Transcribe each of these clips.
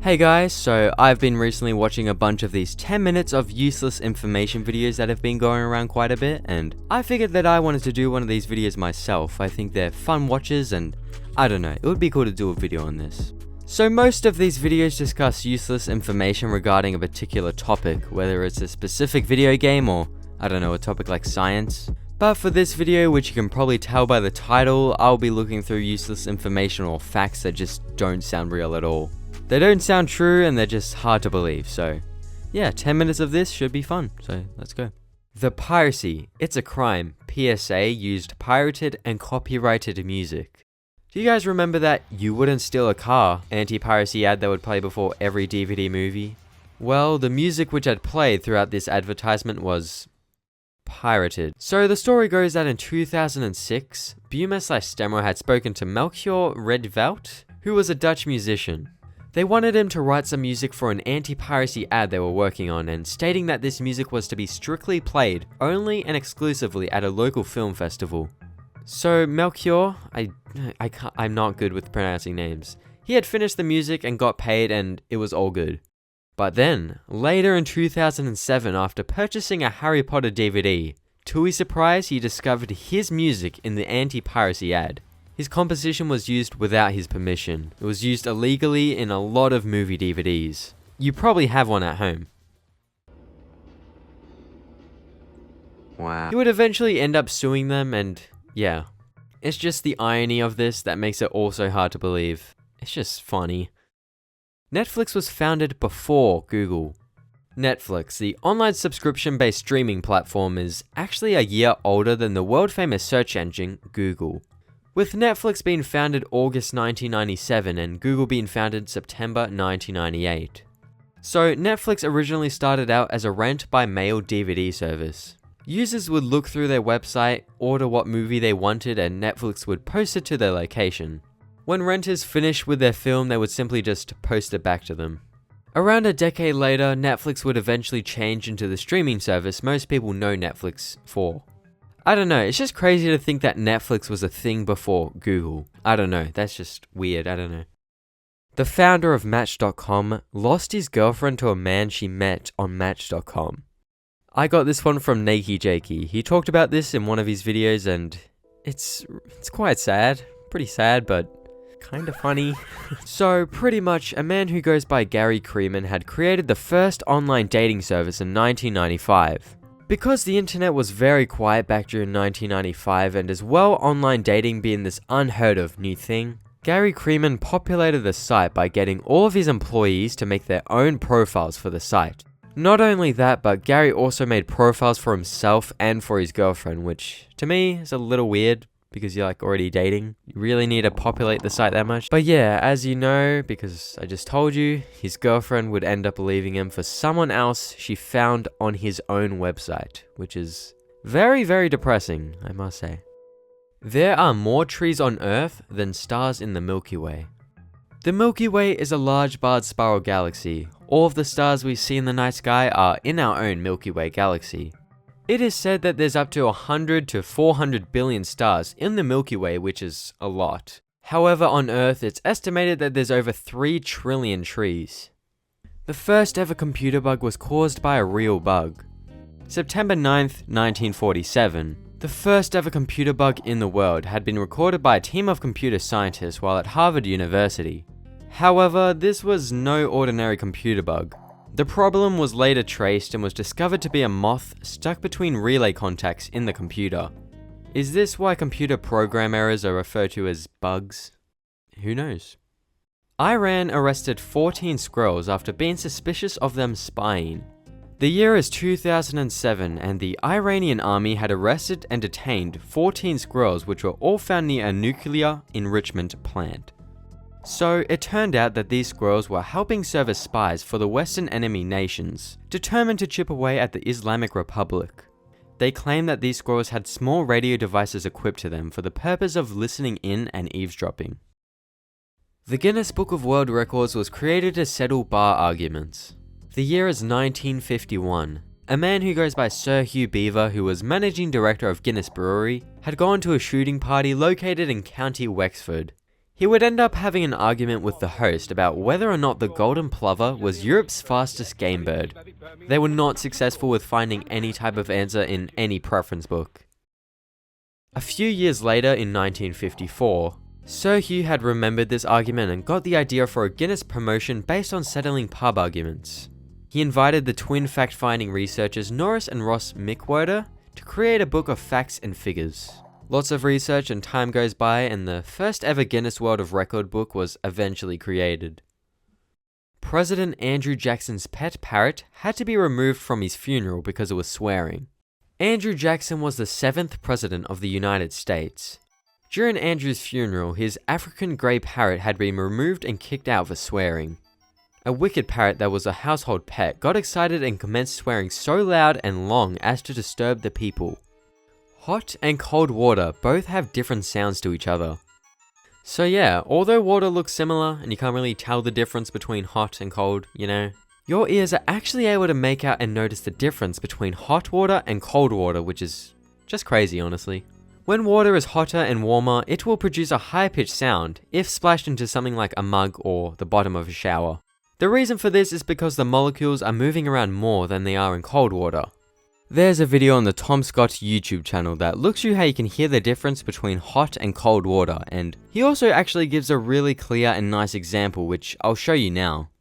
Hey guys, so I've been recently watching a bunch of these 10 minutes of useless information videos that have been going around quite a bit, and I figured that I wanted to do one of these videos myself. I think they're fun watches and I don't know, it would be cool to do a video on this. So most of these videos discuss useless information regarding a particular topic, whether it's a specific video game or, I don't know, a topic like science. But for this video, which you can probably tell by the title, I'll be looking through useless information or facts that just don't sound real at all. They don't sound true and they're just hard to believe, so yeah, 10 minutes of this should be fun, so let's go. The Piracy, it's a crime. PSA used pirated and copyrighted music. Do you guys remember that "You Wouldn't Steal a Car" anti-piracy ad that would play before every DVD movie? Well, the music which had played throughout this advertisement was pirated. So the story goes that in 2006, Buma/Stemmer had spoken to Melchior Redvelt, who was a Dutch musician. They wanted him to write some music for an anti-piracy ad they were working on, and stating that this music was to be strictly played only and exclusively at a local film festival. So Melchior, I'm not good with pronouncing names. He had finished the music and got paid and it was all good. But then, later in 2007, after purchasing a Harry Potter DVD, to his surprise he discovered his music in the anti-piracy ad. His composition was used without his permission. It was used illegally in a lot of movie DVDs. You probably have one at home. Wow. He would eventually end up suing them and yeah. It's just the irony of this that makes it all so hard to believe. It's just funny. Netflix was founded before Google. Netflix, the online subscription-based streaming platform, is actually a year older than the world-famous search engine Google. With Netflix being founded August 1997 and Google being founded September 1998. So Netflix originally started out as a rent-by-mail DVD service. Users would look through their website, order what movie they wanted, and Netflix would post it to their location. When renters finished with their film, they would simply just post it back to them. Around a decade later, Netflix would eventually change into the streaming service most people know Netflix for. I don't know, it's just crazy to think that Netflix was a thing before Google. I don't know, that's just weird, I don't know. The founder of Match.com lost his girlfriend to a man she met on Match.com. I got this one from Nakey Jakey. He talked about this in one of his videos and it's quite sad. Pretty sad, but kind of funny. So pretty much, a man who goes by Gary Creeman had created the first online dating service in 1995. Because the internet was very quiet back during 1995 and as well online dating being this unheard of new thing, Gary Creeman populated the site by getting all of his employees to make their own profiles for the site. Not only that, but Gary also made profiles for himself and for his girlfriend, which to me is a little weird because you're like already dating. You really need to populate the site that much. But yeah, as you know, because I just told you, his girlfriend would end up leaving him for someone else she found on his own website, which is very, very depressing, I must say. There are more trees on Earth than stars in the Milky Way. The Milky Way is a large barred spiral galaxy. All of the stars we see in the night sky are in our own Milky Way galaxy. It is said that there's up to 100 to 400 billion stars in the Milky Way, which is a lot. However, on Earth, it's estimated that there's over 3 trillion trees. The first ever computer bug was caused by a real bug. September 9th, 1947. The first ever computer bug in the world had been recorded by a team of computer scientists while at Harvard University. However, this was no ordinary computer bug. The problem was later traced and was discovered to be a moth stuck between relay contacts in the computer. Is this why computer program errors are referred to as bugs? Who knows? Iran arrested 14 squirrels after being suspicious of them spying. The year is 2007 and the Iranian army had arrested and detained 14 squirrels which were all found near a nuclear enrichment plant. So it turned out that these squirrels were helping serve as spies for the Western enemy nations, determined to chip away at the Islamic Republic. They claimed that these squirrels had small radio devices equipped to them for the purpose of listening in and eavesdropping. The Guinness Book of World Records was created to settle bar arguments. The year is 1951. A man who goes by Sir Hugh Beaver, who was managing director of Guinness Brewery, had gone to a shooting party located in County Wexford. He would end up having an argument with the host about whether or not the golden plover was Europe's fastest game bird. They were not successful with finding any type of answer in any preference book. A few years later in 1954, Sir Hugh had remembered this argument and got the idea for a Guinness promotion based on settling pub arguments. He invited the twin fact-finding researchers Norris and Ross Mickwerder to create a book of facts and figures. Lots of research and time goes by, and the first ever Guinness World of Record book was eventually created. President Andrew Jackson's pet parrot had to be removed from his funeral because it was swearing. Andrew Jackson was the 7th president of the United States. During Andrew's funeral, his African grey parrot had been removed and kicked out for swearing. A wicked parrot that was a household pet got excited and commenced swearing so loud and long as to disturb the people. Hot and cold water both have different sounds to each other. So yeah, although water looks similar and you can't really tell the difference between hot and cold, your ears are actually able to make out and notice the difference between hot water and cold water, which is just crazy, honestly. When water is hotter and warmer, it will produce a high-pitched sound if splashed into something like a mug or the bottom of a shower. The reason for this is because the molecules are moving around more than they are in cold water. There's a video on the Tom Scott's YouTube channel that looks you how you can hear the difference between hot and cold water, and he also actually gives a really clear and nice example which I'll show you now.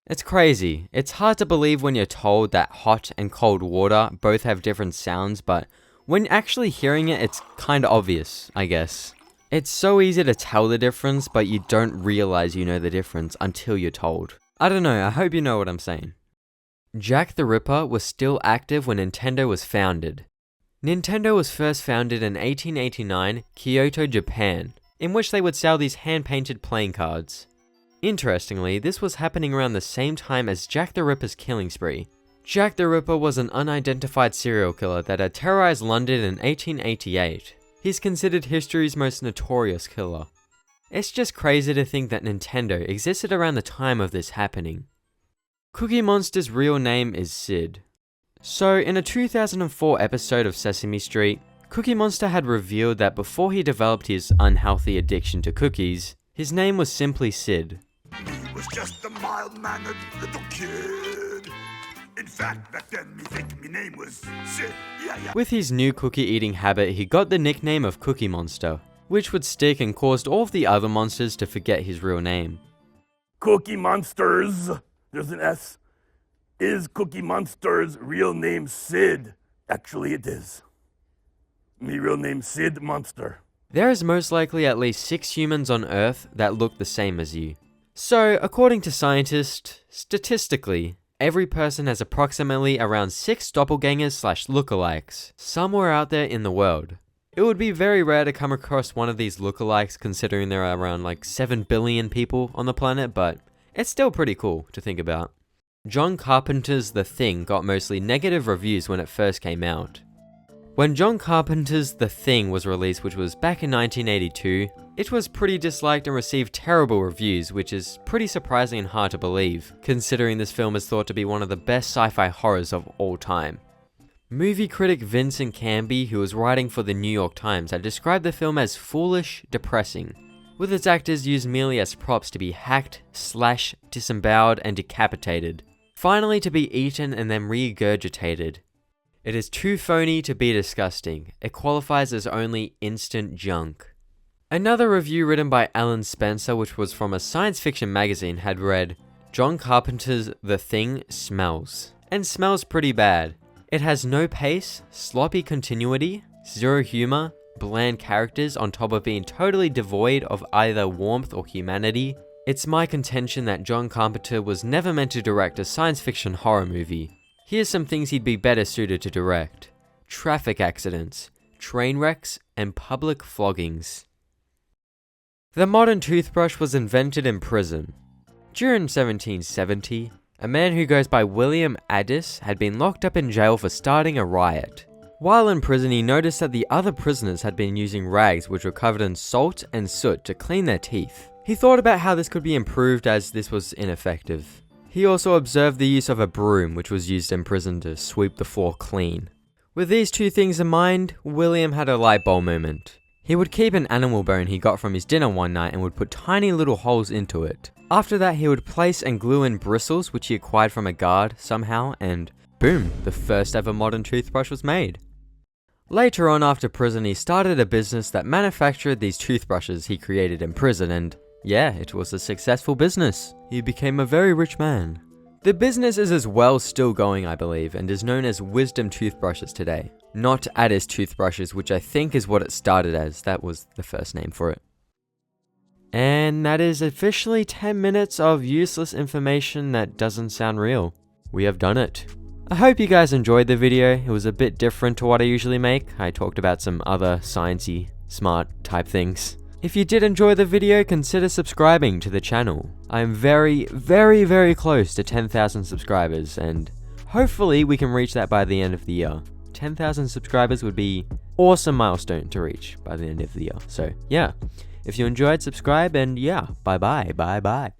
It's crazy. It's hard to believe when you're told that hot and cold water both have different sounds, but when actually hearing it, it's kinda obvious, I guess. It's so easy to tell the difference, but you don't realize you know the difference until you're told. I don't know, I hope you know what I'm saying. Jack the Ripper was still active when Nintendo was founded. Nintendo was first founded in 1889, Kyoto, Japan, in which they would sell these hand-painted playing cards. Interestingly, this was happening around the same time as Jack the Ripper's killing spree. Jack the Ripper was an unidentified serial killer that had terrorized London in 1888. He's considered history's most notorious killer. It's just crazy to think that Nintendo existed around the time of this happening. Cookie Monster's real name is Sid. So, in a 2004 episode of Sesame Street, Cookie Monster had revealed that before he developed his unhealthy addiction to cookies, his name was simply Sid. He was just a mild-mannered little kid. In fact, back then, me think me name was Sid. Yeah. With his new cookie-eating habit, he got the nickname of Cookie Monster, which would stick and caused all of the other monsters to forget his real name. Cookie Monsters, there's an S. Is Cookie Monster's real name Sid? Actually, it is. Me real name Sid Monster. There is most likely at least 6 humans on Earth that look the same as you. So, according to scientists, statistically, every person has approximately around 6 doppelgangers/lookalikes somewhere out there in the world. It would be very rare to come across one of these lookalikes considering there are around 7 billion people on the planet, but it's still pretty cool to think about. John Carpenter's The Thing got mostly negative reviews when it first came out. When John Carpenter's The Thing was released, which was back in 1982, it was pretty disliked and received terrible reviews, which is pretty surprising and hard to believe, considering this film is thought to be one of the best sci-fi horrors of all time. Movie critic Vincent Canby, who was writing for the New York Times, had described the film as foolish, depressing, with its actors used merely as props to be hacked, slashed, disemboweled, and decapitated, finally to be eaten and then regurgitated. It is too phony to be disgusting. It qualifies as only instant junk. Another review written by Alan Spencer, which was from a science fiction magazine, had read, John Carpenter's The Thing smells, and smells pretty bad. It has no pace, sloppy continuity, zero humor, bland characters on top of being totally devoid of either warmth or humanity. It's my contention that John Carpenter was never meant to direct a science fiction horror movie. Here's some things he'd be better suited to direct: traffic accidents, train wrecks, and public floggings. The modern toothbrush was invented in prison. During 1770, a man who goes by William Addis had been locked up in jail for starting a riot. While in prison, he noticed that the other prisoners had been using rags which were covered in salt and soot to clean their teeth. He thought about how this could be improved as this was ineffective. He also observed the use of a broom, which was used in prison to sweep the floor clean. With these two things in mind, William had a light bulb moment. He would keep an animal bone he got from his dinner one night and would put tiny little holes into it. After that, he would place and glue in bristles which he acquired from a guard somehow, and boom, the first ever modern toothbrush was made. Later on after prison, he started a business that manufactured these toothbrushes he created in prison, and yeah, it was a successful business. He became a very rich man. The business is as well still going, I believe, and is known as Wisdom Toothbrushes today. Not Addis Toothbrushes, which I think is what it started as. That was the first name for it. And that is officially 10 minutes of useless information that doesn't sound real. We have done it. I hope you guys enjoyed the video. It was a bit different to what I usually make. I talked about some other sciencey, smart type things. If you did enjoy the video, consider subscribing to the channel. I'm very, very, very close to 10,000 subscribers, and hopefully we can reach that by the end of the year. 10,000 subscribers would be an awesome milestone to reach by the end of the year. So yeah, if you enjoyed, subscribe, and yeah, bye bye.